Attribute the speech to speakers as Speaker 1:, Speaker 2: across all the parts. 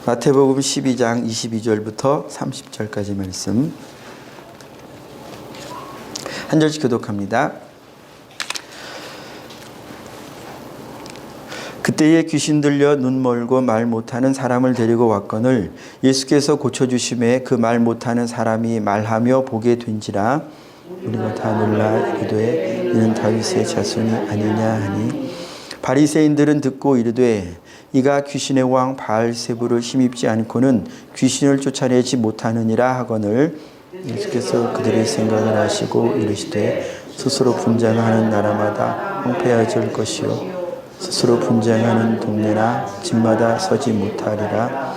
Speaker 1: 마태복음 12장 22절부터 30절까지 말씀 한 절씩 교독합니다. 그때에 귀신 들려 눈 멀고 말 못하는 사람을 데리고 왔거늘 예수께서 고쳐주심에 그 말 못하는 사람이 말하며 보게 된지라. 우리가 다 놀라 이르되 이는 다윗의 자손이 아니냐 하니, 바리새인들은 듣고 이르되 이가 귀신의 왕 바알세불을 힘입지 않고는 귀신을 쫓아내지 못하느니라 하거늘, 예수께서 그들의 생각을 아시고 이르시되 스스로 분쟁하는 나라마다 황폐해질 것이요 스스로 분쟁하는 동네나 집마다 서지 못하리라.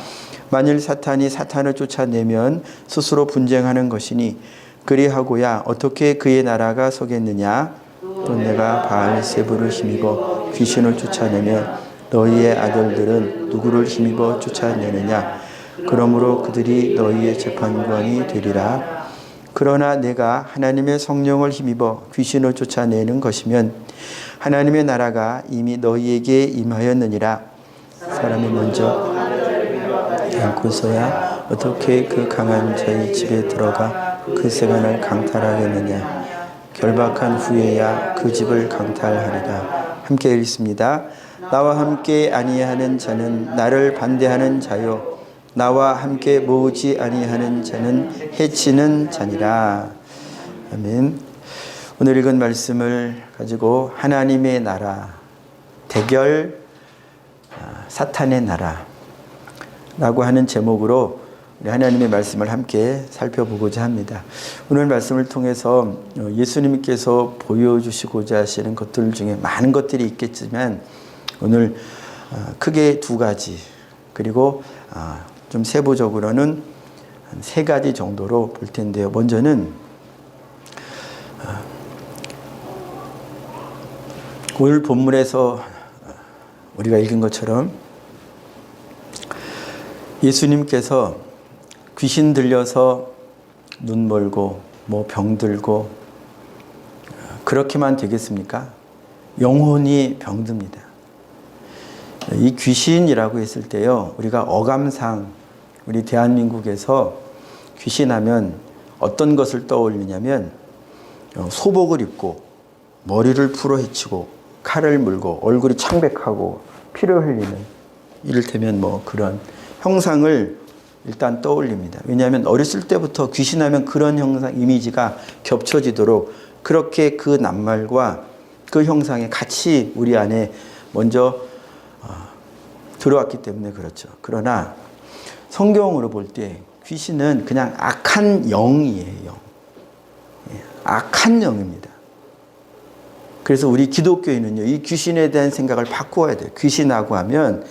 Speaker 1: 만일 사탄이 사탄을 쫓아내면 스스로 분쟁하는 것이니 그리하고야 어떻게 그의 나라가 서겠느냐. 또 내가 바알세불을 힘입어 귀신을 쫓아내면 너희의 아들들은 누구를 힘입어 쫓아내느냐. 그러므로 그들이 너희의 재판관이 되리라. 그러나 내가 하나님의 성령을 힘입어 귀신을 쫓아내는 것이면 하나님의 나라가 이미 너희에게 임하였느니라. 사람이 먼저 않고서야 어떻게 그 강한 자의 집에 들어가 그 세간을 강탈하겠느냐. 결박한 후에야 그 집을 강탈하리라. 함께 읽습니다. 나와 함께 아니하는 자는 나를 반대하는 자요 나와 함께 모으지 아니하는 자는 해치는 자니라. 아멘. 오늘 읽은 말씀을 가지고 하나님의 나라 대결 사탄의 나라라고 하는 제목으로 우리 하나님의 말씀을 함께 살펴보고자 합니다. 오늘 말씀을 통해서 예수님께서 보여주시고자 하시는 것들 중에 많은 것들이 있겠지만 오늘 크게 두 가지, 그리고 좀 세부적으로는 한 세 가지 정도로 볼 텐데요. 먼저는 오늘 본문에서 우리가 읽은 것처럼 예수님께서 귀신 들려서 눈 멀고 병들고 그렇게만 되겠습니까? 영혼이 병듭니다. 이 귀신이라고 했을 때요, 우리가 어감상 우리 대한민국에서 귀신하면 어떤 것을 떠올리냐면 소복을 입고 머리를 풀어헤치고 칼을 물고 얼굴이 창백하고 피를 흘리는, 이를테면 그런 형상을 일단 떠올립니다. 왜냐하면 어렸을 때부터 귀신하면 그런 형상 이미지가 겹쳐지도록 그렇게 그 낱말과 그 형상이 같이 우리 안에 먼저 들어왔기 때문에 그렇죠. 그러나 성경으로 볼 때 귀신은 그냥 악한 영이에요. 악한 영입니다. 그래서 우리 기독교인은요, 이 귀신에 대한 생각을 바꿔야 돼요. 귀신하고 하면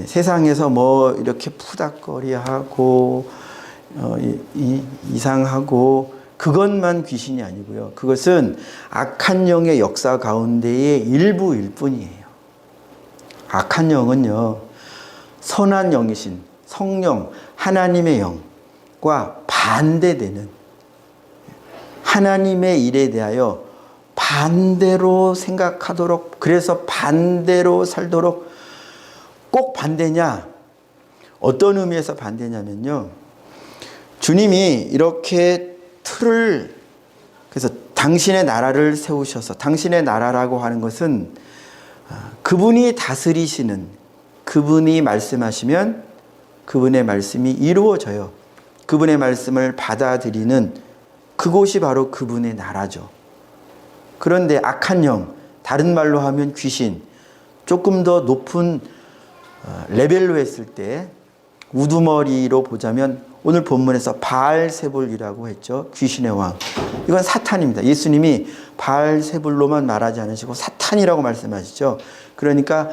Speaker 1: 세상에서 이렇게 푸닥거리하고 이상하고 그것만 귀신이 아니고요. 그것은 악한 영의 역사 가운데의 일부일 뿐이에요. 악한 영은요, 선한 영이신 성령, 하나님의 영과 반대되는, 하나님의 일에 대하여 반대로 생각하도록, 그래서 반대로 살도록. 꼭 반대냐? 어떤 의미에서 반대냐면요, 주님이 이렇게 틀을, 그래서 당신의 나라를 세우셔서, 당신의 나라라고 하는 것은 그분이 다스리시는, 그분이 말씀하시면 그분의 말씀이 이루어져요. 그분의 말씀을 받아들이는 그곳이 바로 그분의 나라죠. 그런데 악한 영, 다른 말로 하면 귀신, 조금 더 높은 레벨로 했을 때 우두머리로 보자면 오늘 본문에서 바알세불이라고 했죠. 귀신의 왕. 이건 사탄입니다. 예수님이 바알세불로만 말하지 않으시고 사탄이라고 말씀하시죠. 그러니까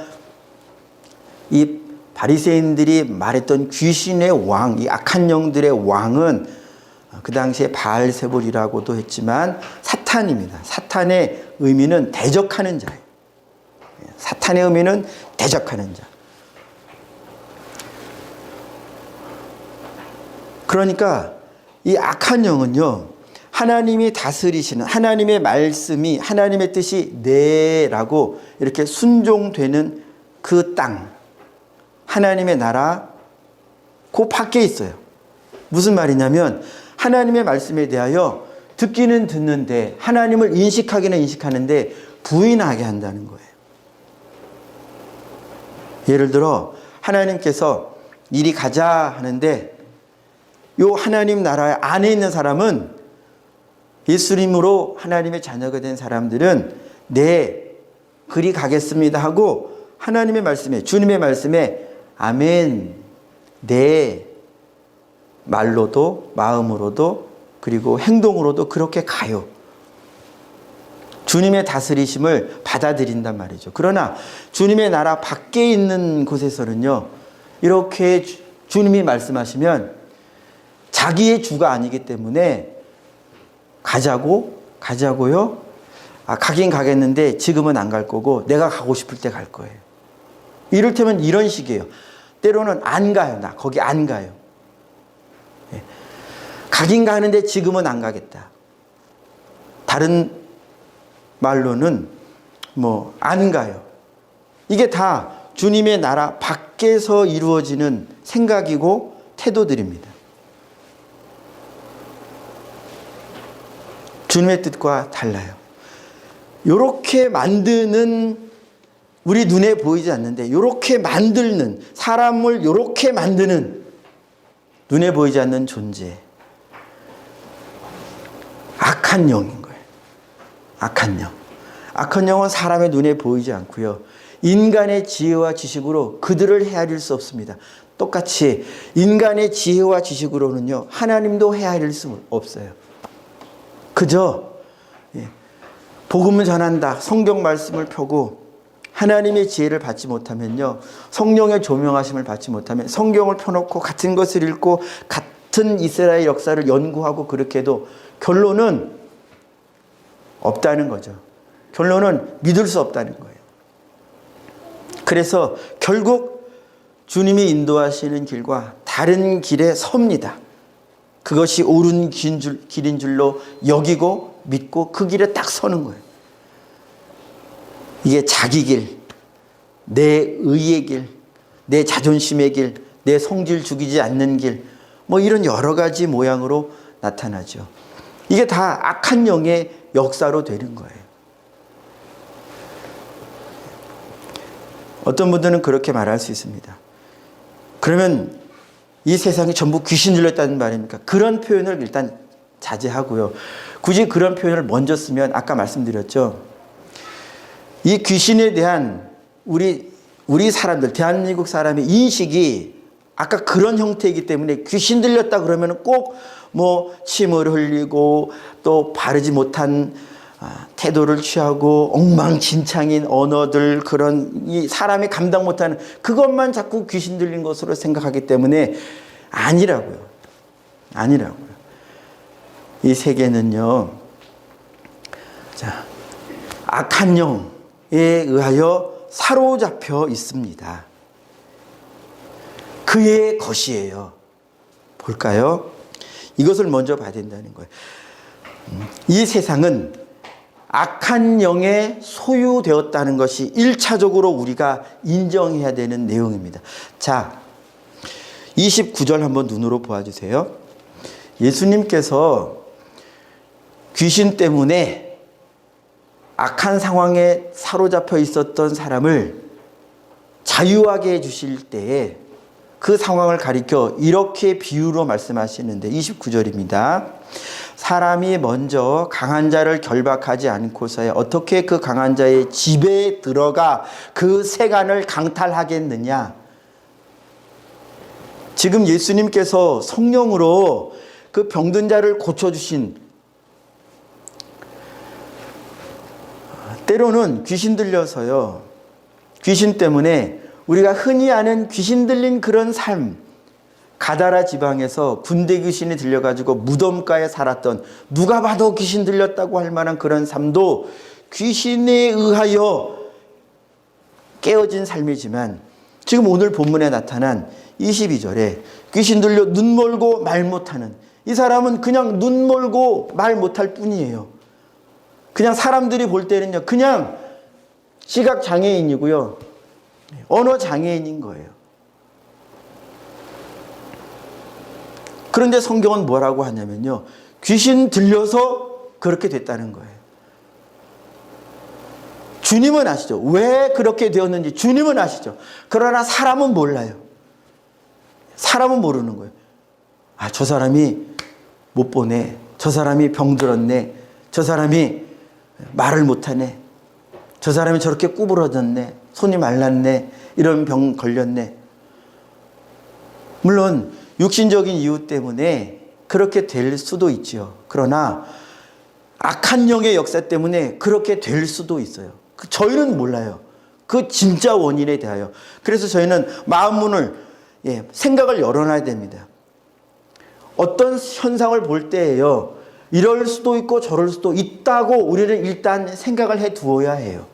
Speaker 1: 이 바리새인들이 말했던 귀신의 왕, 이 악한 영들의 왕은 그 당시에 바알세불이라고도 했지만 사탄입니다. 사탄의 의미는 대적하는 자예요. 사탄의 의미는 대적하는 자. 그러니까 이 악한 영은요, 하나님이 다스리시는, 하나님의 말씀이, 하나님의 뜻이 네라고 이렇게 순종되는 그 땅, 하나님의 나라, 그 밖에 있어요. 무슨 말이냐면 하나님의 말씀에 대하여 듣기는 듣는데 하나님을 인식하기는 인식하는데 부인하게 한다는 거예요. 예를 들어 하나님께서 이리 가자 하는데 요 하나님 나라 안에 있는 사람은 예수님으로 하나님의 자녀가 된 사람들은 네, 그리 가겠습니다 하고 하나님의 말씀에, 주님의 말씀에 아멘, 네, 말로도 마음으로도 그리고 행동으로도 그렇게 가요. 주님의 다스리심을 받아들인단 말이죠. 그러나 주님의 나라 밖에 있는 곳에서는요, 이렇게 주님이 말씀하시면 자기의 주가 아니기 때문에 가자고요. 가긴 가겠는데 지금은 안 갈 거고 내가 가고 싶을 때 갈 거예요. 이를테면 이런 식이에요. 때로는 안 가요. 나 거기 안 가요. 가긴 가는데 지금은 안 가겠다. 다른 말로는 안 가요. 이게 다 주님의 나라 밖에서 이루어지는 생각이고 태도들입니다. 주님의 뜻과 달라요. 이렇게 만드는, 우리 눈에 보이지 않는데 이렇게 만드는, 사람을 이렇게 만드는 눈에 보이지 않는 존재, 악한 영인 거예요. 악한 영. 악한 영은 사람의 눈에 보이지 않고요, 인간의 지혜와 지식으로 그들을 헤아릴 수 없습니다. 똑같이 인간의 지혜와 지식으로는요, 하나님도 헤아릴 수 없어요. 그저 복음을 전한다, 성경 말씀을 펴고 하나님의 지혜를 받지 못하면요, 성령의 조명하심을 받지 못하면 성경을 펴놓고 같은 것을 읽고 같은 이스라엘 역사를 연구하고 그렇게 해도 결론은 없다는 거죠. 결론은 믿을 수 없다는 거예요. 그래서 결국 주님이 인도하시는 길과 다른 길에 섭니다. 그것이 옳은 길인 줄로 여기고 믿고 그 길에 딱 서는 거예요. 이게 자기 길, 내 의의 길, 내 자존심의 길, 내 성질 죽이지 않는 길, 이런 여러 가지 모양으로 나타나죠. 이게 다 악한 영의 역사로 되는 거예요. 어떤 분들은 그렇게 말할 수 있습니다. 그러면 이 세상이 전부 귀신 들렸다는 말입니까? 그런 표현을 일단 자제하고요. 굳이 그런 표현을 먼저 쓰면 아까 말씀드렸죠. 이 귀신에 대한 우리 사람들, 대한민국 사람의 인식이 아까 그런 형태이기 때문에 귀신 들렸다 그러면 꼭 침을 흘리고 또 바르지 못한 태도를 취하고 엉망진창인 언어들, 그런 이 사람이 감당 못하는 그것만 자꾸 귀신 들린 것으로 생각하기 때문에 아니라고요. 이 세계는요, 악한 영에 의하여 사로잡혀 있습니다. 그의 것이에요. 볼까요? 이것을 먼저 봐야 된다는 거예요. 이 세상은 악한 영에 소유되었다는 것이 1차적으로 우리가 인정해야 되는 내용입니다. 자, 29절 한번 눈으로 보아주세요. 예수님께서 귀신 때문에 악한 상황에 사로잡혀 있었던 사람을 자유하게 해주실 때에 그 상황을 가리켜 이렇게 비유로 말씀하시는데 29절입니다. 사람이 먼저 강한 자를 결박하지 않고서야 어떻게 그 강한 자의 집에 들어가 그 세간을 강탈하겠느냐. 지금 예수님께서 성령으로 그 병든 자를 고쳐주신, 때로는 귀신 들려서요, 귀신 때문에 우리가 흔히 아는 귀신 들린 그런 삶, 가다라 지방에서 군대 귀신이 들려가지고 무덤가에 살았던, 누가 봐도 귀신 들렸다고 할 만한 그런 삶도 귀신에 의하여 깨어진 삶이지만, 지금 오늘 본문에 나타난 22절에 귀신 들려 눈 멀고 말 못하는 이 사람은 그냥 눈 멀고 말 못할 뿐이에요. 그냥 사람들이 볼 때는요, 그냥 시각장애인이고요, 언어장애인인 거예요. 그런데 성경은 뭐라고 하냐면요. 귀신 들려서 그렇게 됐다는 거예요. 주님은 아시죠. 왜 그렇게 되었는지 주님은 아시죠. 그러나 사람은 몰라요. 사람은 모르는 거예요. 아, 저 사람이 못 보네. 저 사람이 병들었네. 저 사람이 말을 못하네. 저 사람이 저렇게 구부러졌네. 손이 말랐네. 이런 병 걸렸네. 물론 육신적인 이유 때문에 그렇게 될 수도 있죠. 그러나 악한 영의 역사 때문에 그렇게 될 수도 있어요. 저희는 몰라요. 그 진짜 원인에 대하여. 그래서 저희는 마음문을, 생각을 열어놔야 됩니다. 어떤 현상을 볼 때에요, 이럴 수도 있고 저럴 수도 있다고 우리는 일단 생각을 해 두어야 해요.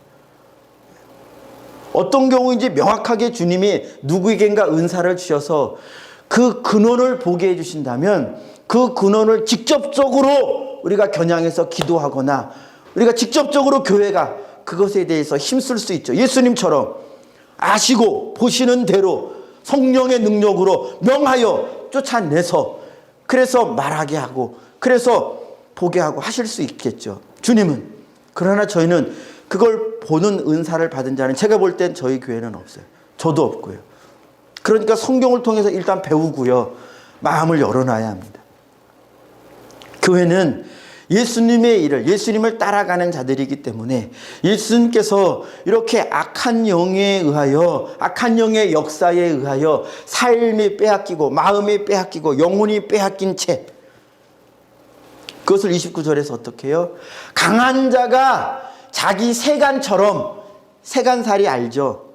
Speaker 1: 어떤 경우인지 명확하게 주님이 누구에겐가 은사를 주셔서 그 근원을 보게 해주신다면 그 근원을 직접적으로 우리가 겨냥해서 기도하거나 우리가 직접적으로 교회가 그것에 대해서 힘쓸 수 있죠. 예수님처럼 아시고 보시는 대로 성령의 능력으로 명하여 쫓아내서 그래서 말하게 하고 그래서 보게 하고 하실 수 있겠죠. 주님은. 그러나 저희는 그걸 보는 은사를 받은 자는 제가 볼 땐 저희 교회는 없어요. 저도 없고요. 그러니까 성경을 통해서 일단 배우고요. 마음을 열어놔야 합니다. 교회는 예수님의 일을, 예수님을 따라가는 자들이기 때문에 예수님께서 이렇게 악한 영에 의하여, 악한 영의 역사에 의하여 삶이 빼앗기고 마음이 빼앗기고 영혼이 빼앗긴 채, 그것을 29절에서 어떻게 해요? 강한 자가 자기 세간처럼, 세간살이 알죠?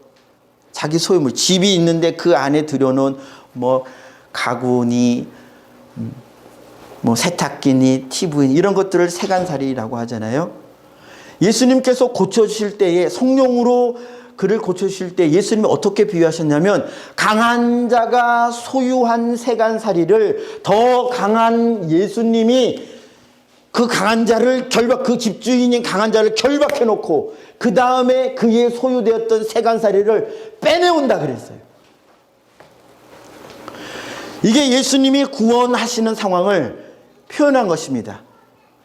Speaker 1: 자기 소유물, 집이 있는데 그 안에 들여놓은 뭐 가구니 뭐 세탁기니 TV니 이런 것들을 세간살이라고 하잖아요. 예수님께서 고쳐주실 때에 성령으로 그를 고쳐주실 때 예수님이 어떻게 비유하셨냐면 강한 자가 소유한 세간살이를 더 강한 예수님이 그 강한 자를 그 집주인인 강한 자를 결박해 놓고 그 다음에 그의 소유되었던 세간살이를 빼내온다 그랬어요. 이게 예수님이 구원하시는 상황을 표현한 것입니다.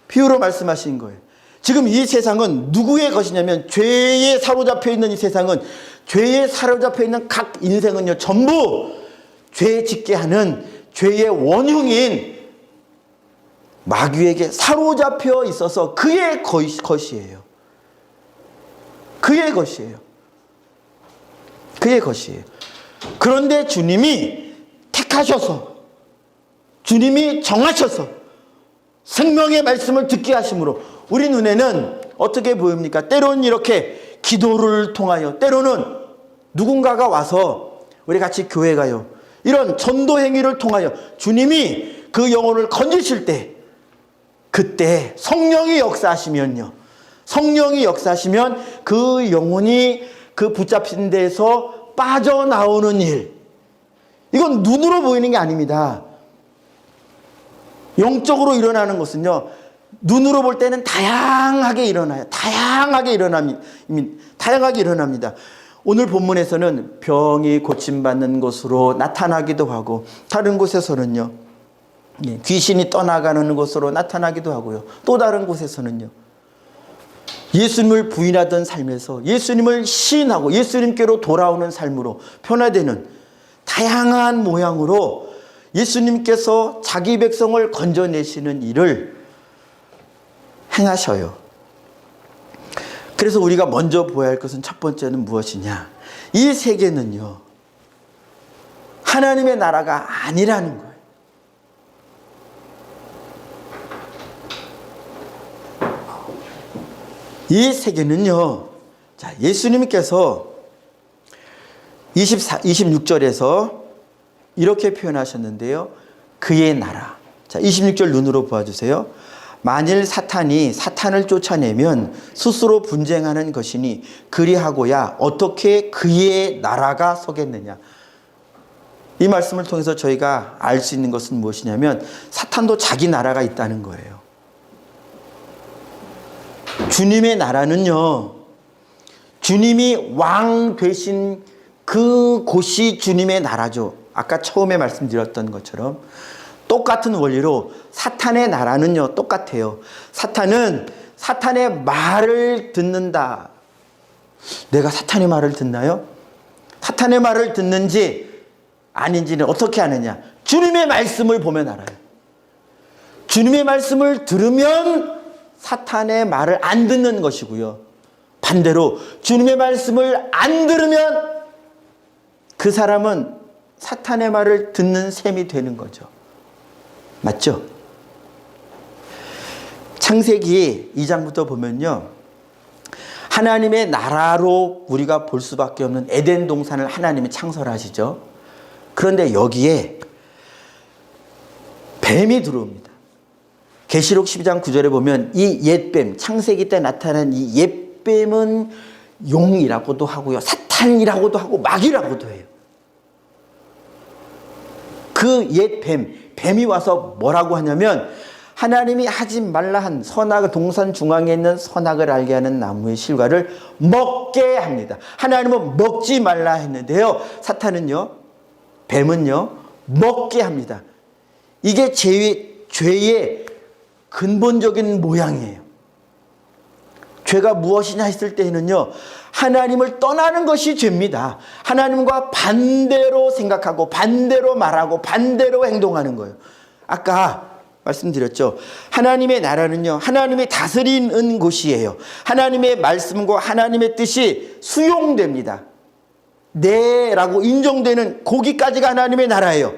Speaker 1: 비유로 말씀하신 거예요. 지금 이 세상은 누구의 것이냐면 죄에 사로잡혀 있는 이 세상은 죄에 사로잡혀 있는 각 인생은요 전부 죄 짓게 하는 죄의 원흉인 마귀에게 사로잡혀 있어서 그의 것이에요. 그의 것이에요. 그의 것이에요. 그런데 주님이 택하셔서 주님이 정하셔서 생명의 말씀을 듣게 하심으로 우리 눈에는 어떻게 보입니까? 때로는 이렇게 기도를 통하여 때로는 누군가가 와서 우리 같이 교회 가요. 이런 전도 행위를 통하여 주님이 그 영혼을 건지실 때 그때 성령이 역사하시면요. 성령이 역사하시면 그 영혼이 그 붙잡힌 데에서 빠져나오는 일. 이건 눈으로 보이는 게 아닙니다. 영적으로 일어나는 것은요. 눈으로 볼 때는 다양하게 일어나요. 다양하게 일어납니다. 오늘 본문에서는 병이 고침받는 것으로 나타나기도 하고 다른 곳에서는요. 귀신이 떠나가는 것으로 나타나기도 하고요. 또 다른 곳에서는요. 예수님을 부인하던 삶에서 예수님을 시인하고 예수님께로 돌아오는 삶으로 변화되는 다양한 모양으로 예수님께서 자기 백성을 건져내시는 일을 행하셔요. 그래서 우리가 먼저 보아야 할 것은 첫 번째는 무엇이냐? 이 세계는요. 하나님의 나라가 아니라는 거예요. 이 세계는요. 자, 예수님께서 26절에서 이렇게 표현하셨는데요. 그의 나라. 자, 26절 눈으로 보아주세요. 만일 사탄을 쫓아내면 스스로 분쟁하는 것이니 그리하고야 어떻게 그의 나라가 서겠느냐. 이 말씀을 통해서 저희가 알 수 있는 것은 무엇이냐면 사탄도 자기 나라가 있다는 거예요. 주님의 나라는요. 주님이 왕 되신 그 곳이 주님의 나라죠. 아까 처음에 말씀드렸던 것처럼 똑같은 원리로 사탄의 나라는요, 똑같아요. 사탄은 사탄의 말을 듣는다. 내가 사탄의 말을 듣나요? 사탄의 말을 듣는지 아닌지는 어떻게 아느냐? 주님의 말씀을 보면 알아요. 주님의 말씀을 들으면 사탄의 말을 안 듣는 것이고요. 반대로 주님의 말씀을 안 들으면 그 사람은 사탄의 말을 듣는 셈이 되는 거죠. 맞죠? 창세기 2장부터 보면요, 하나님의 나라로 우리가 볼 수밖에 없는 에덴 동산을 하나님이 창설하시죠. 그런데 여기에 뱀이 들어옵니다. 계시록 12장 9절에 보면 이 옛뱀, 창세기 때 나타난 이 옛뱀은 용이라고도 하고요, 사탄이라고도 하고 마귀라고도 해요. 그 뱀이 와서 뭐라고 하냐면, 하나님이 하지 말라 한 선악, 동산 중앙에 있는 선악을 알게 하는 나무의 실과를 먹게 합니다. 하나님은 먹지 말라 했는데요, 사탄은요, 뱀은요, 먹게 합니다. 이게 죄의 근본적인 모양이에요. 죄가 무엇이냐 했을 때는요, 하나님을 떠나는 것이 죄입니다. 하나님과 반대로 생각하고 반대로 말하고 반대로 행동하는 거예요. 아까 말씀드렸죠. 하나님의 나라는요, 하나님이 다스리는 곳이에요. 하나님의 말씀과 하나님의 뜻이 수용됩니다. 네라고 인정되는 거기까지가 하나님의 나라예요.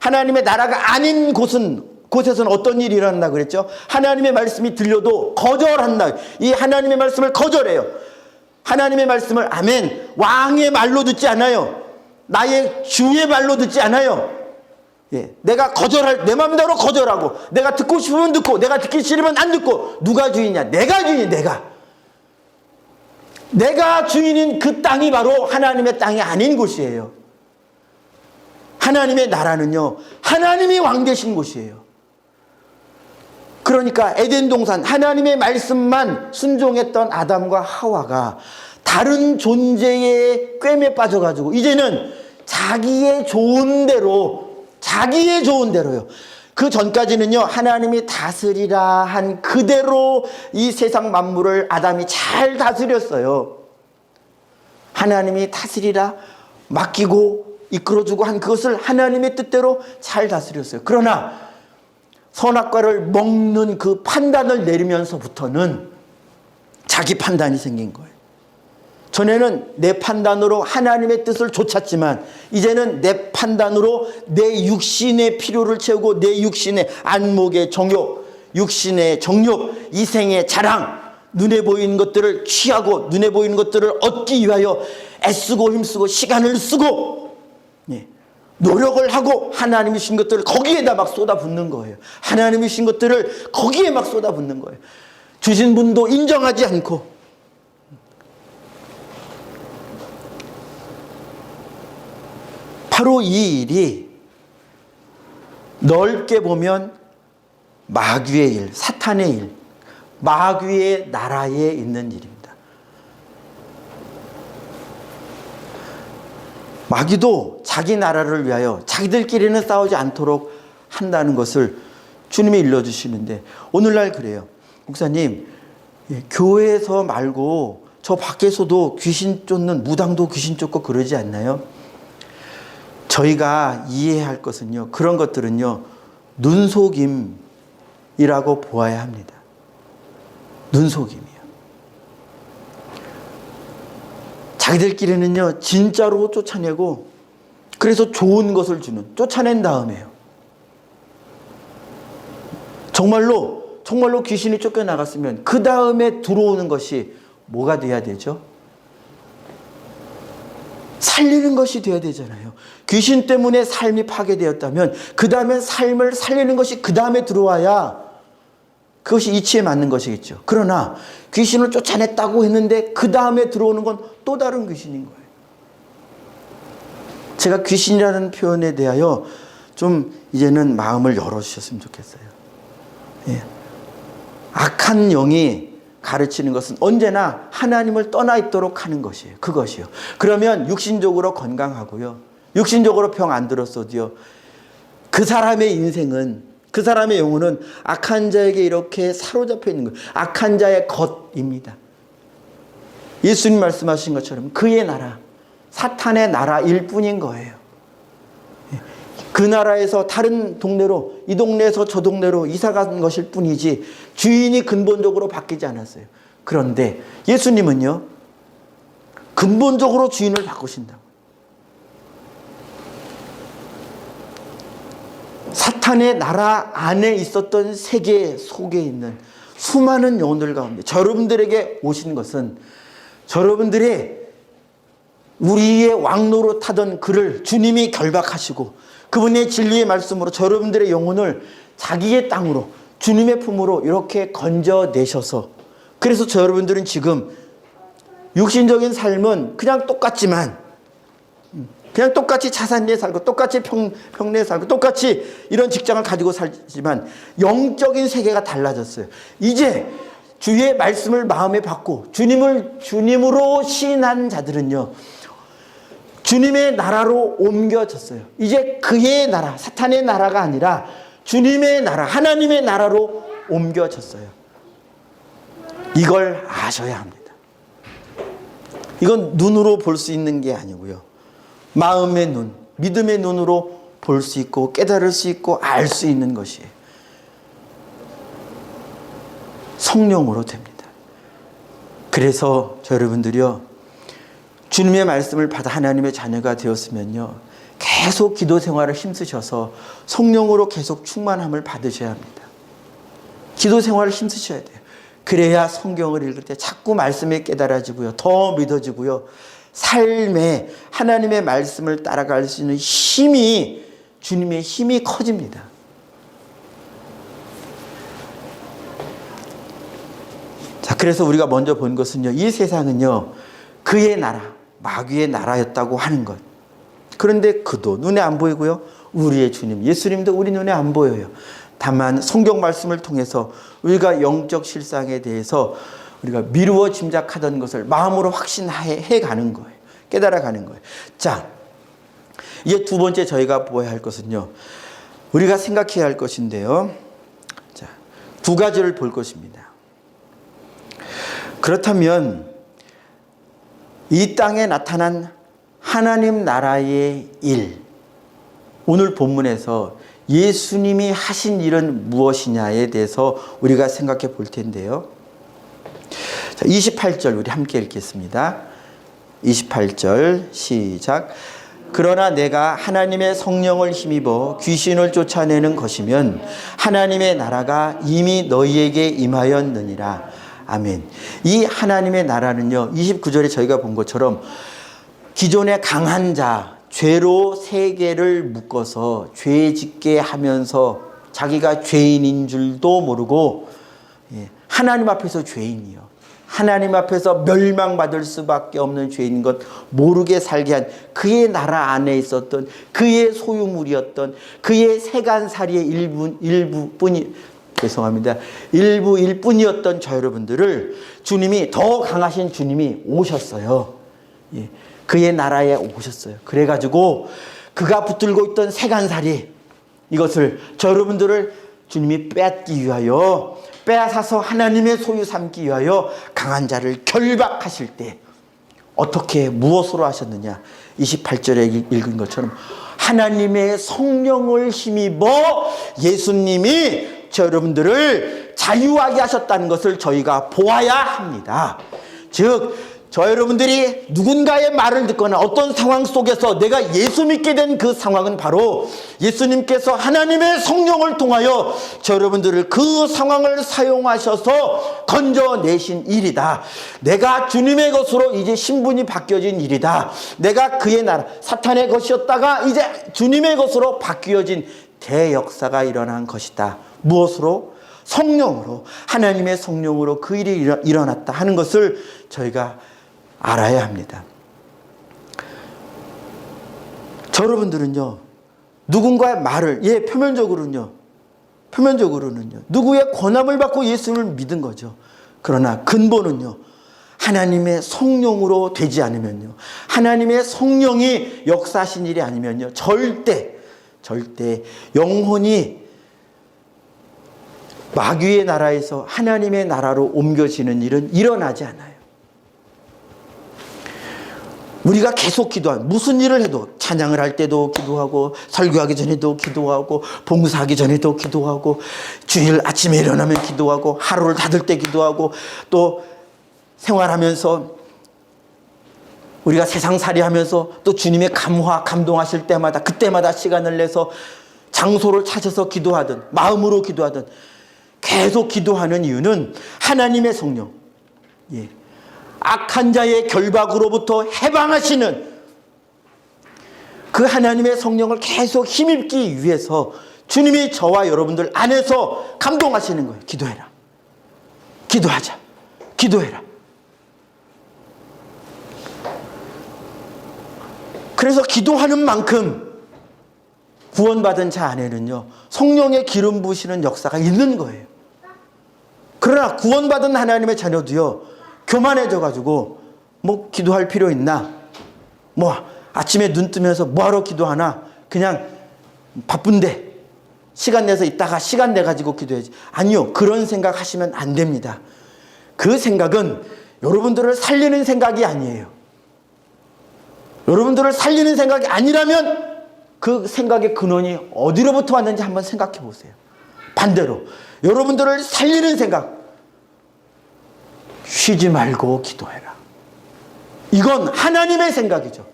Speaker 1: 하나님의 나라가 아닌 곳에서는 어떤 일이 일어난다 그랬죠? 하나님의 말씀이 들려도 거절한다. 이 하나님의 말씀을 거절해요. 하나님의 말씀을 아멘, 왕의 말로 듣지 않아요. 나의 주의 말로 듣지 않아요. 예, 내가 내 마음대로 거절하고, 내가 듣고 싶으면 듣고, 내가 듣기 싫으면 안 듣고. 누가 주인이냐? 내가 주인이야. 내가 주인인 그 땅이 바로 하나님의 땅이 아닌 곳이에요. 하나님의 나라는요, 하나님이 왕 되신 곳이에요. 그러니까 에덴 동산, 하나님의 말씀만 순종했던 아담과 하와가 다른 존재의 꿰매 빠져가지고 이제는 자기의 좋은 대로요. 그 전까지는요, 하나님이 다스리라 한 그대로 이 세상 만물을 아담이 잘 다스렸어요. 하나님이 다스리라 맡기고 이끌어주고 한 그것을 하나님의 뜻대로 잘 다스렸어요. 그러나 선악과를 먹는 그 판단을 내리면서부터는 자기 판단이 생긴 거예요. 전에는 내 판단으로 하나님의 뜻을 좇았지만 이제는 내 판단으로 내 육신의 필요를 채우고 내 육신의 안목의 정욕, 육신의 정욕, 이생의 자랑, 눈에 보이는 것들을 취하고 눈에 보이는 것들을 얻기 위하여 애쓰고 힘쓰고 시간을 쓰고 노력을 하고 하나님이 주신 것들을 거기에다 막 쏟아붓는 거예요. 하나님이 주신 것들을 거기에 막 쏟아붓는 거예요. 주신 분도 인정하지 않고. 바로 이 일이 넓게 보면 마귀의 일, 사탄의 일, 마귀의 나라에 있는 일입니다. 마귀도 자기 나라를 위하여 자기들끼리는 싸우지 않도록 한다는 것을 주님이 일러주시는데, 오늘날 그래요. 목사님, 교회에서 말고 저 밖에서도 귀신 쫓는 무당도 귀신 쫓고 그러지 않나요? 저희가 이해할 것은요, 그런 것들은요, 눈속임이라고 보아야 합니다. 눈속임이요. 자기들끼리는요, 진짜로 쫓아내고, 그래서 좋은 것을 쫓아낸 다음에요. 정말로 귀신이 쫓겨나갔으면 그 다음에 들어오는 것이 뭐가 돼야 되죠? 살리는 것이 돼야 되잖아요. 귀신 때문에 삶이 파괴되었다면 그 다음에 삶을 살리는 것이 그 다음에 들어와야 그것이 이치에 맞는 것이겠죠. 그러나 귀신을 쫓아냈다고 했는데 그 다음에 들어오는 건 또 다른 귀신인 거예요. 제가 귀신이라는 표현에 대하여 좀 이제는 마음을 열어주셨으면 좋겠어요. 예. 악한 영이 가르치는 것은 언제나 하나님을 떠나 있도록 하는 것이에요. 그것이요. 그러면 육신적으로 건강하고요. 육신적으로 병 안 들었어도요, 그 사람의 인생은, 그 사람의 영혼은 악한 자에게 이렇게 사로잡혀 있는 거예요. 악한 자의 것입니다. 예수님 말씀하신 것처럼 그의 나라, 사탄의 나라일 뿐인 거예요. 그 나라에서 다른 동네로, 이 동네에서 저 동네로 이사 간 것일 뿐이지 주인이 근본적으로 바뀌지 않았어요. 그런데 예수님은요, 근본적으로 주인을 바꾸신다고. 사탄의 나라 안에 있었던 세계 속에 있는 수많은 영혼들 가운데 여러분들에게 오신 것은, 여러분들의 우리의 왕노로 타던 그를 주님이 결박하시고 그분의 진리의 말씀으로 여러분들의 영혼을 자기의 땅으로, 주님의 품으로 이렇게 건져내셔서, 그래서 여러분들은 지금 육신적인 삶은 그냥 똑같지만, 그냥 똑같이 차산리에 살고 똑같이 평내에 살고 똑같이 이런 직장을 가지고 살지만 영적인 세계가 달라졌어요. 이제 주의 말씀을 마음에 받고 주님을 주님으로 시인한 자들은요, 주님의 나라로 옮겨졌어요. 이제 그의 나라, 사탄의 나라가 아니라 주님의 나라, 하나님의 나라로 옮겨졌어요. 이걸 아셔야 합니다. 이건 눈으로 볼 수 있는 게 아니고요, 마음의 눈, 믿음의 눈으로 볼 수 있고 깨달을 수 있고 알 수 있는 것이에요. 성령으로 됩니다. 그래서 여러분들이요, 주님의 말씀을 받아 하나님의 자녀가 되었으면요, 계속 기도 생활을 힘쓰셔서 성령으로 계속 충만함을 받으셔야 합니다. 기도 생활을 힘쓰셔야 돼요. 그래야 성경을 읽을 때 자꾸 말씀이 깨달아지고요, 더 믿어지고요, 삶에 하나님의 말씀을 따라갈 수 있는 힘이, 주님의 힘이 커집니다. 자, 그래서 우리가 먼저 본 것은요, 이 세상은요, 그의 나라, 마귀의 나라였다고 하는 것. 그런데 그도 눈에 안 보이고요, 우리의 주님, 예수님도 우리 눈에 안 보여요. 다만 성경 말씀을 통해서 우리가 영적 실상에 대해서 우리가 미루어 짐작하던 것을 마음으로 확신해 가는 거예요. 깨달아 가는 거예요. 자, 이제 두 번째 저희가 보아야 할 것은요, 우리가 생각해야 할 것인데요, 자, 두 가지를 볼 것입니다. 그렇다면 이 땅에 나타난 하나님 나라의 일, 오늘 본문에서 예수님이 하신 일은 무엇이냐에 대해서 우리가 생각해 볼 텐데요. 자, 28절 우리 함께 읽겠습니다. 28절 시작. 그러나 내가 하나님의 성령을 힘입어 귀신을 쫓아내는 것이면 하나님의 나라가 이미 너희에게 임하였느니라. 아멘. 이 하나님의 나라는요, 29절에 저희가 본 것처럼 기존의 강한 자, 죄로 세계를 묶어서 죄 짓게 하면서 자기가 죄인인 줄도 모르고, 하나님 앞에서 죄인이요, 하나님 앞에서 멸망받을 수밖에 없는 죄인 것 모르게 살게 한 그의 나라 안에 있었던 그의 소유물이었던 그의 세간살이의 일부일 뿐이었던 저 여러분들을 주님이, 더 강하신 주님이 오셨어요. 예, 그의 나라에 오셨어요. 그래가지고 그가 붙들고 있던 세간살이, 이것을 저 여러분들을 주님이 뺏기 위하여, 빼앗아서 하나님의 소유 삼기 위하여 강한 자를 결박하실 때 어떻게, 무엇으로 하셨느냐. 28절에 읽은 것처럼 하나님의 성령을 힘입어 예수님이 저 여러분들을 자유하게 하셨다는 것을 저희가 보아야 합니다. 즉, 저 여러분들이 누군가의 말을 듣거나 어떤 상황 속에서 내가 예수 믿게 된 그 상황은 바로 예수님께서 하나님의 성령을 통하여 저 여러분들을 그 상황을 사용하셔서 건져내신 일이다. 내가 주님의 것으로 이제 신분이 바뀌어진 일이다. 내가 그의 나라, 사탄의 것이었다가 이제 주님의 것으로 바뀌어진 대역사가 일어난 것이다. 무엇으로? 성령으로, 하나님의 성령으로 그 일이 일어났다 하는 것을 저희가 알아야 합니다. 여러분들은요, 누군가의 말을, 표면적으로는요, 누구의 권함을 받고 예수를 믿은 거죠. 그러나 근본은요, 하나님의 성령으로 되지 않으면요, 하나님의 성령이 역사하신 일이 아니면요, 절대 절대 영혼이 마귀의 나라에서 하나님의 나라로 옮겨지는 일은 일어나지 않아요. 우리가 계속 기도하는, 무슨 일을 해도 찬양을 할 때도 기도하고, 설교하기 전에도 기도하고, 봉사하기 전에도 기도하고, 주일 아침에 일어나면 기도하고, 하루를 닫을 때 기도하고, 또 생활하면서 우리가 세상살이 하면서 또 주님의 감동하실 때마다, 그때마다 시간을 내서 장소를 찾아서 기도하든 마음으로 기도하든 계속 기도하는 이유는 하나님의 성령, 악한 자의 결박으로부터 해방하시는 그 하나님의 성령을 계속 힘입기 위해서 주님이 저와 여러분들 안에서 감동하시는 거예요. 기도해라. 기도하자. 기도해라. 그래서 기도하는 만큼 구원받은 자 안에는요, 성령의 기름 부으시는 역사가 있는 거예요. 그러나 구원받은 하나님의 자녀도요, 교만해져가지고 뭐 기도할 필요 있나? 뭐 아침에 눈 뜨면서 뭐하러 기도하나? 그냥 바쁜데 시간 내서 이따가 시간 내가지고 기도해야지. 아니요, 그런 생각 하시면 안 됩니다. 그 생각은 여러분들을 살리는 생각이 아니에요. 여러분들을 살리는 생각이 아니라면 그 생각의 근원이 어디로부터 왔는지 한번 생각해 보세요. 반대로 여러분들을 살리는 생각, 쉬지 말고 기도해라. 이건 하나님의 생각이죠.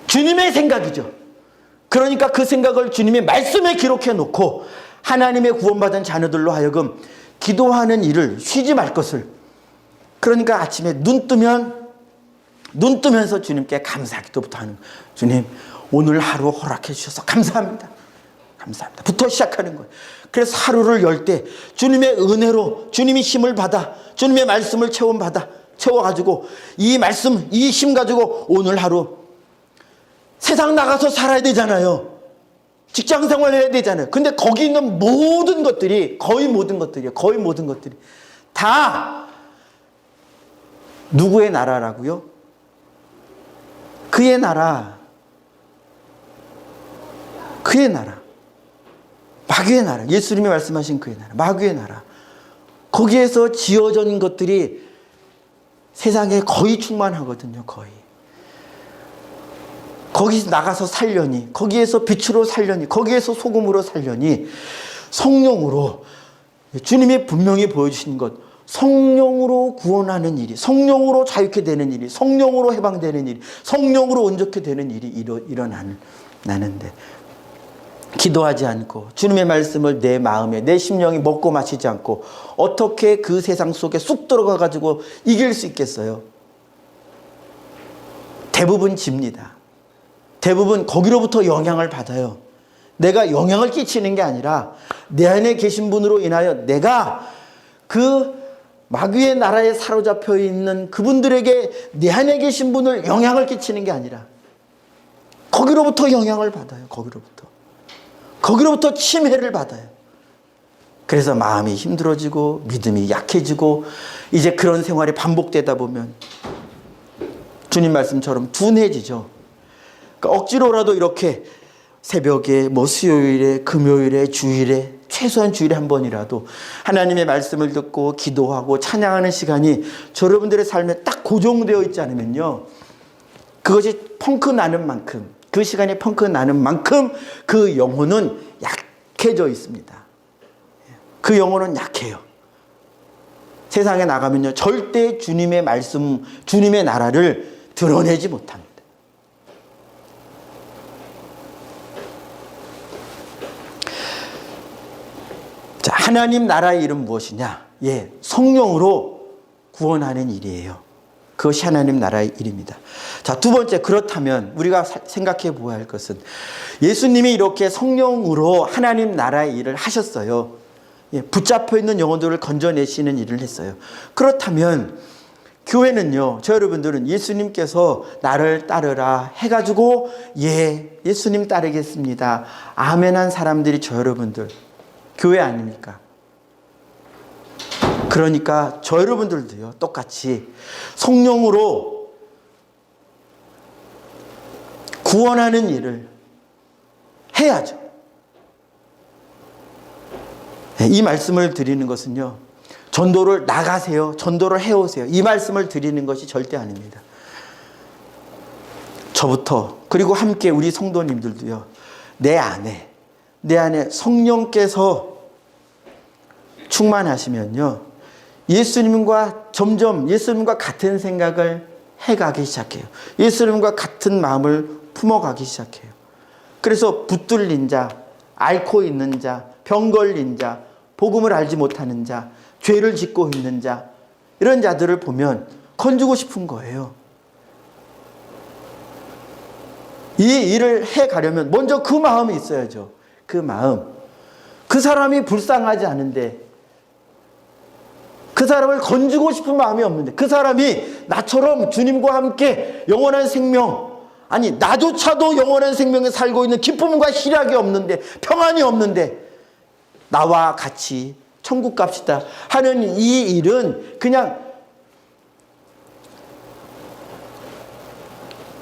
Speaker 1: 주님의 생각이죠. 그러니까 그 생각을 주님의 말씀에 기록해 놓고 하나님의 구원받은 자녀들로 하여금 기도하는 일을 쉬지 말 것을, 그러니까 아침에 눈 뜨면서 주님께 감사 기도부터 하는 거예요. 주님, 오늘 하루 허락해 주셔서 감사합니다. 감사합니다. 부터 시작하는 거예요. 그래서 하루를 열 때 주님의 은혜로 주님이 힘을 받아, 주님의 말씀을 채워가지고 이 말씀, 이 힘 가지고 오늘 하루 세상 나가서 살아야 되잖아요. 직장 생활 해야 되잖아요. 근데 거기 있는 모든 것들이, 거의 모든 것들이 다 누구의 나라라고요? 그의 나라. 그의 나라. 마귀의 나라. 예수님이 말씀하신 그의 나라. 마귀의 나라. 거기에서 지어진 것들이 세상에 거의 충만하거든요. 거의. 거기서 나가서 살려니, 거기에서 빛으로 살려니, 거기에서 소금으로 살려니, 성령으로, 주님이 분명히 보여주신 것, 성령으로 구원하는 일이, 성령으로 자유케 되는 일이, 성령으로 해방되는 일이, 성령으로 온전케 되는 일이 일어나는데, 기도하지 않고 주님의 말씀을 내 마음에, 내 심령이 먹고 마시지 않고 어떻게 그 세상 속에 쑥 들어가 가지고 이길 수 있겠어요? 대부분 집니다. 대부분 거기로부터 영향을 받아요. 내가 영향을 끼치는 게 아니라 내 안에 계신 분으로 인하여 내가 그 마귀의 나라에 사로잡혀 있는 그분들에게 내 안에 계신 분을 영향을 끼치는 게 아니라 거기로부터 영향을 받아요. 거기로부터 침해를 받아요. 그래서 마음이 힘들어지고 믿음이 약해지고 이제 그런 생활이 반복되다 보면 주님 말씀처럼 둔해지죠. 그러니까 억지로라도 이렇게 새벽에 뭐 수요일에, 금요일에, 주일에, 최소한 주일에 한 번이라도 하나님의 말씀을 듣고 기도하고 찬양하는 시간이 여러분들의 삶에 딱 고정되어 있지 않으면요, 그것이 펑크 나는 만큼, 그 시간이 펑크 나는 만큼 그 영혼은 약해져 있습니다. 그 영혼은 약해요. 세상에 나가면요, 절대 주님의 말씀, 주님의 나라를 드러내지 못합니다. 자, 하나님 나라의 이름 무엇이냐? 성령으로 구원하는 일이에요. 그것이 하나님 나라의 일입니다. 자, 두 번째, 그렇다면 우리가 생각해 보아야 할 것은 예수님이 이렇게 성령으로 하나님 나라의 일을 하셨어요. 붙잡혀 있는 영혼들을 건져내시는 일을 했어요. 그렇다면 교회는요, 저 여러분들은 예수님께서 나를 따르라 해가지고 예수님 따르겠습니다, 아멘 한 사람들이 저 여러분들 교회 아닙니까? 그러니까 저 여러분들도요, 똑같이 성령으로 구원하는 일을, 해야죠. 이 말씀을 드리는 것은요, 전도를 나가세요, 전도를 해오세요, 이 말씀을 드리는 것이 절대 아닙니다. 저부터, 그리고 함께 우리 성도님들도요, 내 안에 성령께서 충만하시면요, 예수님과 같은 생각을 해가기 시작해요. 예수님과 같은 마음을 품어가기 시작해요. 그래서 붙들린 자, 앓고 있는 자, 병 걸린 자, 복음을 알지 못하는 자, 죄를 짓고 있는 자, 이런 자들을 보면 건지고 싶은 거예요. 이 일을 해가려면 먼저 그 마음이 있어야죠. 그 마음. 그 사람이 불쌍하지 않은데, 그 사람을 건지고 싶은 마음이 없는데, 그 사람이 나처럼 주님과 함께 영원한 생명, 아니 나조차도 영원한 생명에 살고 있는 기쁨과 희락이 없는데, 평안이 없는데, 나와 같이 천국 갑시다 하는 이 일은 그냥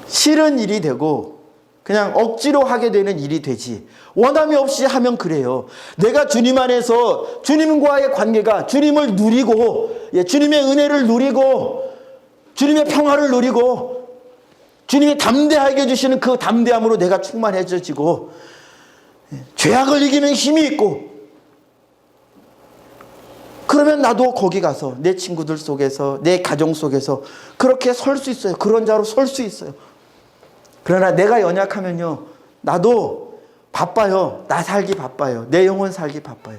Speaker 1: 싫은 일이 되고 그냥 억지로 하게 되는 일이 되지, 원함이 없이 하면 그래요. 내가 주님 안에서 주님과의 관계가, 주님을 누리고, 주님의 은혜를 누리고, 주님의 평화를 누리고, 주님이 담대하게 해주시는 그 담대함으로 내가 충만해지고, 죄악을 이기는 힘이 있고, 그러면 나도 거기 가서 내 친구들 속에서, 내 가정 속에서 그렇게 설 수 있어요. 그런 자로 설 수 있어요. 그러나 내가 연약하면요, 나도 바빠요. 나 살기 바빠요. 내 영혼 살기 바빠요.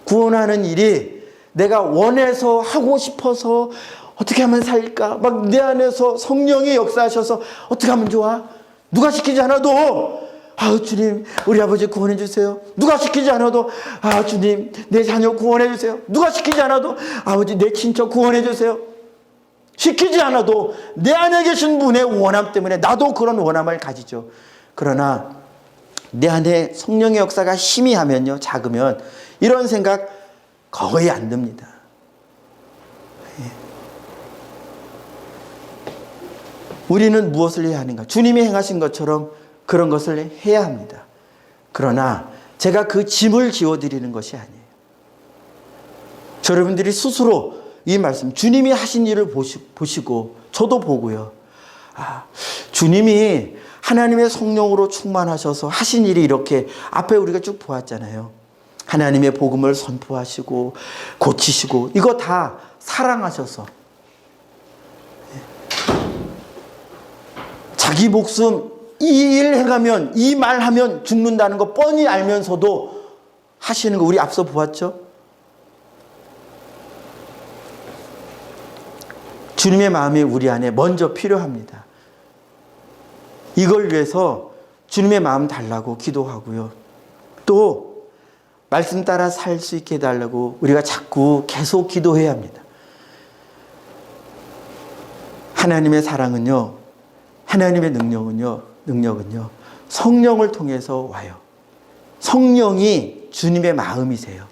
Speaker 1: 구원하는 일이 내가 원해서 하고 싶어서 어떻게 하면 살까? 막 내 안에서 성령이 역사하셔서 어떻게 하면 좋아? 누가 시키지 않아도, 주님, 우리 아버지 구원해 주세요. 누가 시키지 않아도, 주님, 내 자녀 구원해 주세요. 누가 시키지 않아도, 아버지, 내 친척 구원해 주세요. 시키지 않아도 내 안에 계신 분의 원함 때문에 나도 그런 원함을 가지죠. 그러나 내 안에 성령의 역사가 희미하면요, 작으면 이런 생각 거의 안 듭니다. 우리는 무엇을 해야 하는가? 주님이 행하신 것처럼 그런 것을 해야 합니다. 그러나 제가 그 짐을 지워드리는 것이 아니에요. 여러분들이 스스로 이 말씀, 주님이 하신 일을 보시고 저도 보고요, 주님이 하나님의 성령으로 충만하셔서 하신 일이 이렇게 앞에 우리가 쭉 보았잖아요. 하나님의 복음을 선포하시고 고치시고, 이거 다 사랑하셔서 자기 목숨, 이 일 행하면, 이 말 하면 죽는다는 거 뻔히 알면서도 하시는 거 우리 앞서 보았죠. 주님의 마음이 우리 안에 먼저 필요합니다. 이걸 위해서 주님의 마음 달라고 기도하고요, 또 말씀 따라 살 수 있게 해달라고 우리가 자꾸 계속 기도해야 합니다. 하나님의 사랑은요, 하나님의 능력은요 성령을 통해서 와요. 성령이 주님의 마음이세요.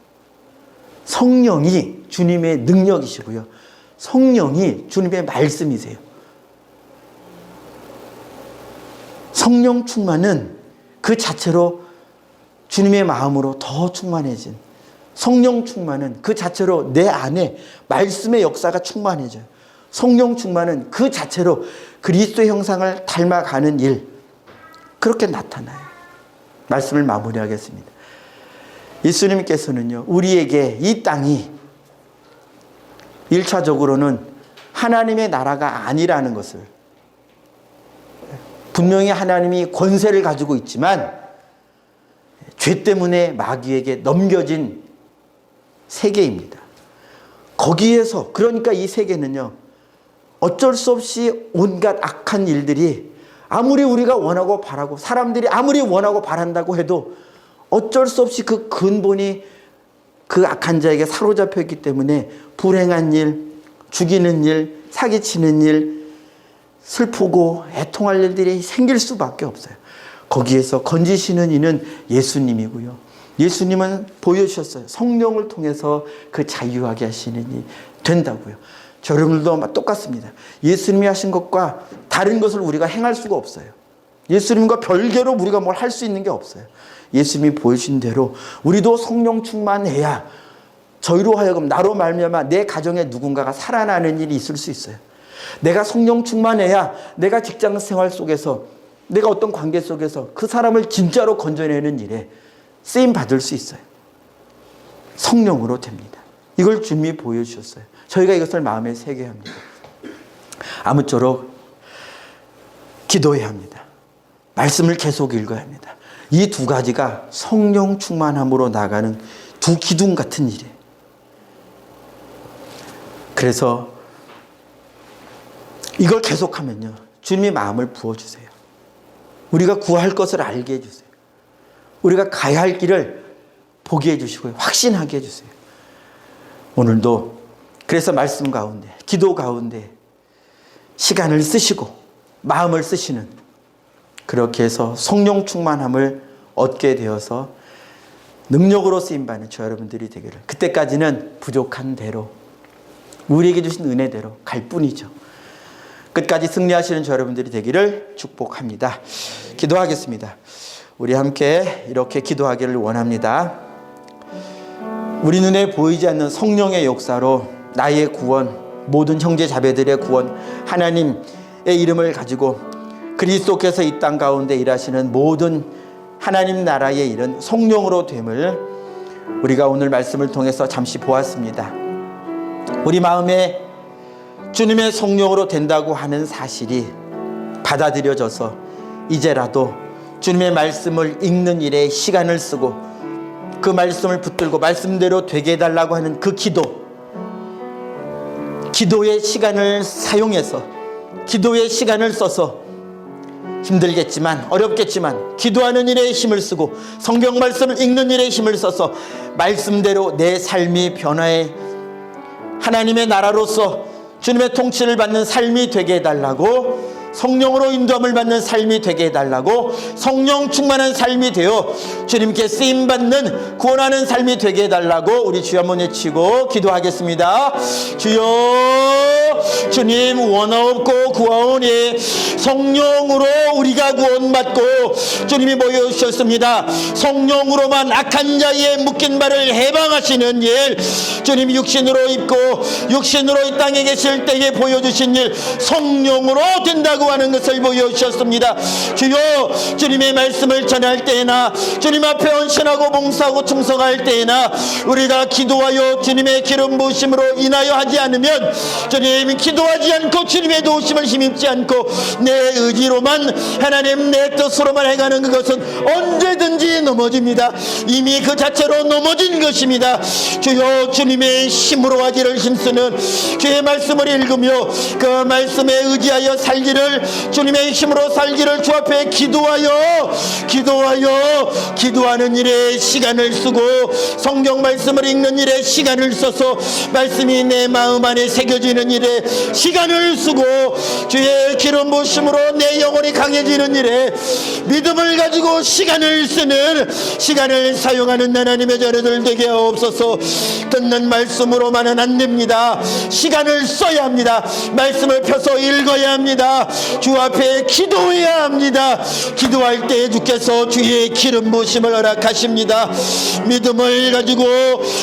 Speaker 1: 성령이 주님의 능력이시고요, 성령이 주님의 말씀이세요. 성령 충만은 그 자체로 주님의 마음으로 더 충만해진, 성령 충만은 그 자체로 내 안에 말씀의 역사가 충만해져요. 성령 충만은 그 자체로 그리스도의 형상을 닮아가는 일, 그렇게 나타나요. 말씀을 마무리하겠습니다. 예수님께서는요, 우리에게 이 땅이 1차적으로는 하나님의 나라가 아니라는 것을, 분명히 하나님이 권세를 가지고 있지만 죄 때문에 마귀에게 넘겨진 세계입니다. 거기에서, 그러니까 이 세계는요, 어쩔 수 없이 온갖 악한 일들이 아무리 우리가 원하고 바라고, 사람들이 아무리 원하고 바란다고 해도 어쩔 수 없이 그 근본이 그 악한 자에게 사로잡혀 있기 때문에 불행한 일, 죽이는 일, 사기치는 일, 슬프고 애통할 일들이 생길 수밖에 없어요. 거기에서 건지시는 이는 예수님이고요, 예수님은 보여주셨어요. 성령을 통해서 그 자유하게 하시는 이 된다고요. 여러분들도 똑같습니다. 예수님이 하신 것과 다른 것을 우리가 행할 수가 없어요. 예수님과 별개로 우리가 뭘 할 수 있는 게 없어요. 예수님이 보여주신 대로 우리도 성령 충만해야 저희로 하여금 나로 말미암아 내 가정에 누군가가 살아나는 일이 있을 수 있어요. 내가 성령 충만해야 내가 직장 생활 속에서 내가 어떤 관계 속에서 그 사람을 진짜로 건져내는 일에 쓰임 받을 수 있어요. 성령으로 됩니다. 이걸 주님이 보여주셨어요. 저희가 이것을 마음에 새겨야 합니다. 아무쪼록 기도해야 합니다. 말씀을 계속 읽어야 합니다. 이 두 가지가 성령 충만함으로 나가는 두 기둥 같은 일이에요. 그래서 이걸 계속하면요, 주님이 마음을 부어주세요. 우리가 구할 것을 알게 해주세요. 우리가 가야 할 길을 보게 해주시고 확신하게 해주세요. 오늘도 그래서 말씀 가운데, 기도 가운데 시간을 쓰시고 마음을 쓰시는, 그렇게 해서 성령 충만함을 얻게 되어서 능력으로 쓰임받는 저 여러분들이 되기를, 그때까지는 부족한 대로 우리에게 주신 은혜대로 갈 뿐이죠. 끝까지 승리하시는 저 여러분들이 되기를 축복합니다. 기도하겠습니다. 우리 함께 이렇게 기도하기를 원합니다. 우리 눈에 보이지 않는 성령의 역사로 나의 구원, 모든 형제 자매들의 구원, 하나님의 이름을 가지고 그리스도께서 이 땅 가운데 일하시는 모든 하나님 나라의 일은 성령으로 됨을 우리가 오늘 말씀을 통해서 잠시 보았습니다. 우리 마음에 주님의 성령으로 된다고 하는 사실이 받아들여져서 이제라도 주님의 말씀을 읽는 일에 시간을 쓰고 그 말씀을 붙들고 말씀대로 되게 해달라고 하는 그 기도의 시간을 사용해서, 기도의 시간을 써서 힘들겠지만 어렵겠지만 기도하는 일에 힘을 쓰고 성경 말씀을 읽는 일에 힘을 써서 말씀대로 내 삶이 변화해 하나님의 나라로서 주님의 통치를 받는 삶이 되게 해달라고, 성령으로 인도함을 받는 삶이 되게 해달라고, 성령 충만한 삶이 되어 주님께 쓰임받는 구원하는 삶이 되게 해달라고 우리 주여 한번 외치고 기도하겠습니다. 주여, 주님 원하옵고 구하오니 성령으로 우리가 구원받고 주님이 모여주셨습니다. 성령으로만 악한 자의 묶인 발을 해방하시는 일, 주님 육신으로 입고 육신으로 이 땅에 계실 때에 보여주신 일, 성령으로 된다고 하는 것을 보여주셨습니다. 주여, 주님의 말씀을 전할 때나 주님 앞에 헌신하고 봉사하고 충성할 때나 우리가 기도하여 주님의 기름 부으심으로 인하여 하지 않으면, 주님 기도하지 않고 주님의 도우심을 힘입지 않고 내 의지로만, 하나님 내 뜻으로만 해가는 그것은 언제든지 넘어집니다. 이미 그 자체로 넘어진 것입니다. 주여, 주님의 힘으로 하기를 힘쓰는 주의 말씀을 읽으며 그 말씀에 의지하여 살기를, 주님의 힘으로 살기를 주 앞에 기도하는 일에 시간을 쓰고 성경 말씀을 읽는 일에 시간을 써서 말씀이 내 마음 안에 새겨지는 일에 시간을 쓰고 주의 기름 부으심으로 내 영혼이 강해지는 일에 믿음을 가지고 시간을 쓰는, 시간을 사용하는 하나님의 자녀들 되게 하옵소서. 듣는 말씀으로만은 안 됩니다. 시간을 써야 합니다. 말씀을 펴서 읽어야 합니다. 주 앞에 기도해야 합니다. 기도할 때 주께서 주의 기름 부으심을 허락하십니다. 믿음을 가지고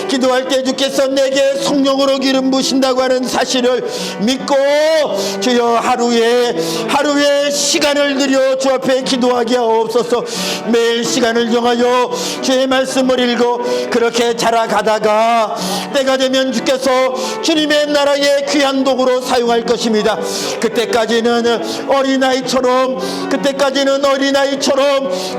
Speaker 1: 기도할 때 주께서 내게 성령으로 기름 부으신다고 하는 사실을 믿고 주여 하루에 시간을 들여 주 앞에 기도하게 하옵소서. 매일 시간을 정하여 주의 말씀을 읽어 그렇게 자라가다가 때가 되면 주께서 주님의 나라의 귀한 도구로 사용할 것입니다. 그때까지는 어린아이처럼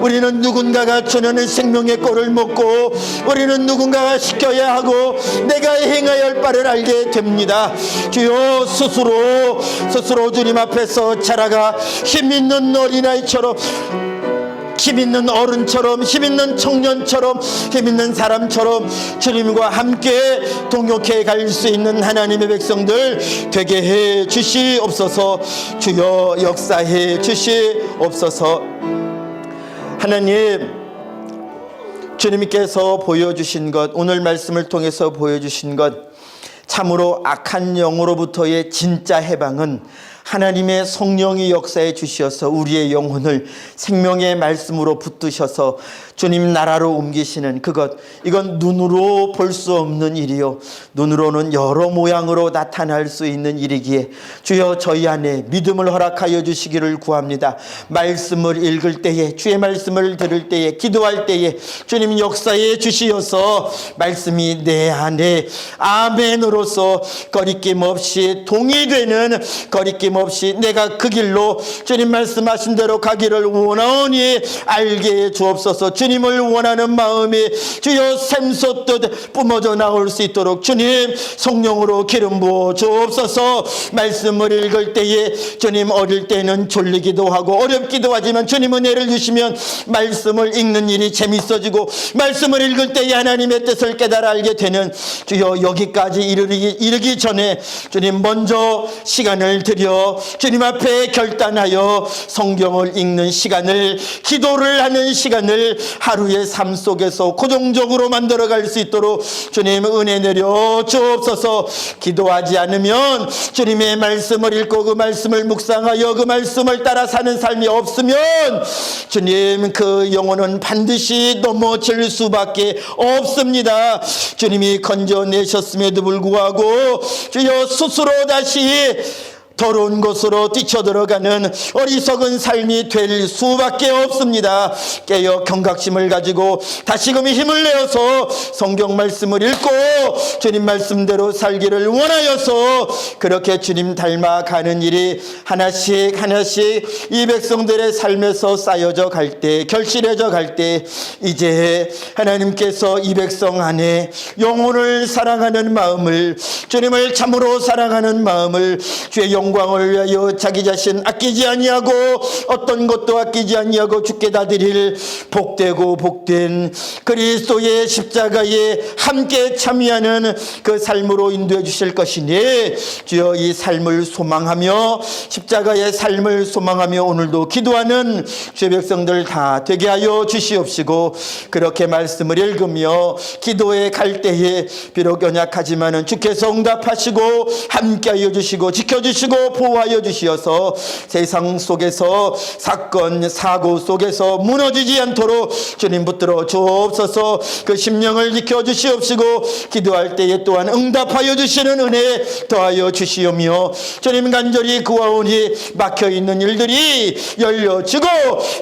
Speaker 1: 우리는 누군가가 주는 생명의 꼴을 먹고 우리는 누군가가 시켜야 하고 내가 행해야 할 바를 알게 됩니다. 주여, 스스로 주님 앞에서 자라가 힘있는 어린아이처럼, 힘있는 어른처럼, 힘있는 청년처럼, 힘있는 사람처럼 주님과 함께 동역해 갈 수 있는 하나님의 백성들 되게 해 주시옵소서. 주여, 역사해 주시옵소서. 하나님, 주님께서 보여주신 것, 오늘 말씀을 통해서 보여주신 것, 참으로 악한 영으로부터의 진짜 해방은 하나님의 성령이 역사해 주시어서 우리의 영혼을 생명의 말씀으로 붙드셔서 주님 나라로 옮기시는 그것, 이건 눈으로 볼 수 없는 일이요 눈으로는 여러 모양으로 나타날 수 있는 일이기에 주여 저희 안에 믿음을 허락하여 주시기를 구합니다. 말씀을 읽을 때에, 주의 말씀을 들을 때에, 기도할 때에 주님 역사해 주시어서 말씀이 내 안에 아멘으로서 거리낌 없이 동의되는, 거리낌 없이 내가 그 길로 주님 말씀하신 대로 가기를 원하오니 알게 해 주옵소서. 주님을 원하는 마음이 주여 샘솟듯 뿜어져 나올 수 있도록 주님 성령으로 기름 부어 주옵소서. 말씀을 읽을 때에 주님 어릴 때는 졸리기도 하고 어렵기도 하지만 주님 은혜를 주시면 말씀을 읽는 일이 재밌어지고 말씀을 읽을 때에 하나님의 뜻을 깨달아 알게 되는, 주여 여기까지 이르기 전에 주님 먼저 시간을 들여 주님 앞에 결단하여 성경을 읽는 시간을, 기도를 하는 시간을 하루의 삶 속에서 고정적으로 만들어갈 수 있도록 주님 은혜 내려 주옵소서. 기도하지 않으면 주님의 말씀을 읽고 그 말씀을 묵상하여 그 말씀을 따라 사는 삶이 없으면 주님 그 영혼은 반드시 넘어질 수밖에 없습니다. 주님이 건져내셨음에도 불구하고 주여 스스로 다시 더러운 곳으로 뛰쳐들어가는 어리석은 삶이 될 수밖에 없습니다. 깨어 경각심을 가지고 다시금 힘을 내어서 성경 말씀을 읽고 주님 말씀대로 살기를 원하여서 그렇게 주님 닮아가는 일이 하나씩 하나씩 이 백성들의 삶에서 쌓여져 갈 때, 결실해져 갈 때 이제 하나님께서 이 백성 안에 영혼을 사랑하는 마음을, 주님을 참으로 사랑하는 마음을, 주의 영광을 위하여 자기 자신 아끼지 아니하고 어떤 것도 아끼지 아니하고 주께 다 드릴 복되고 복된 그리스도의 십자가에 함께 참여하는 그 삶으로 인도해 주실 것이니 주여 이 삶을 소망하며 십자가의 삶을 소망하며 오늘도 기도하는 주의 백성들 다 되게 하여 주시옵시고, 그렇게 말씀을 읽으며 기도에 갈 때에 비록 연약하지만은 주께서 응답하시고 함께하여 주시고 지켜주시고 보호하여 주시어서 세상 속에서 사건 사고 속에서 무너지지 않도록 주님 붙들어 주옵소서. 그 심령을 지켜주시옵시고 기도할 때에 또한 응답하여 주시는 은혜 더하여 주시오며 주님 간절히 구하오니 막혀있는 일들이 열려지고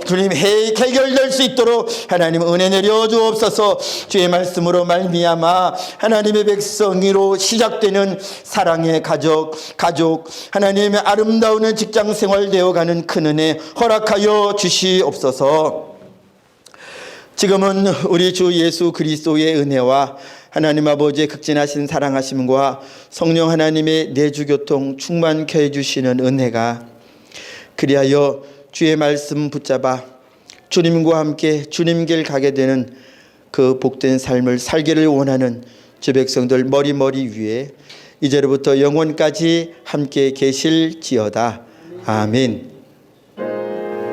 Speaker 1: 주님 해결될 수 있도록 하나님 은혜 내려 주옵소서. 주의 말씀으로 말미암아 하나님의 백성으로 시작되는 사랑의 가족 하나님의 아름다운 직장생활 되어가는 큰 은혜 허락하여 주시옵소서. 지금은 우리 주 예수 그리스도의 은혜와 하나님 아버지의 극진하신 사랑하심과 성령 하나님의 내주교통 충만케 해주시는 은혜가, 그리하여 주의 말씀 붙잡아 주님과 함께 주님 길 가게 되는 그 복된 삶을 살기를 원하는 주 백성들 머리 위에 이제로부터 영원까지 함께 계실지어다. 아멘.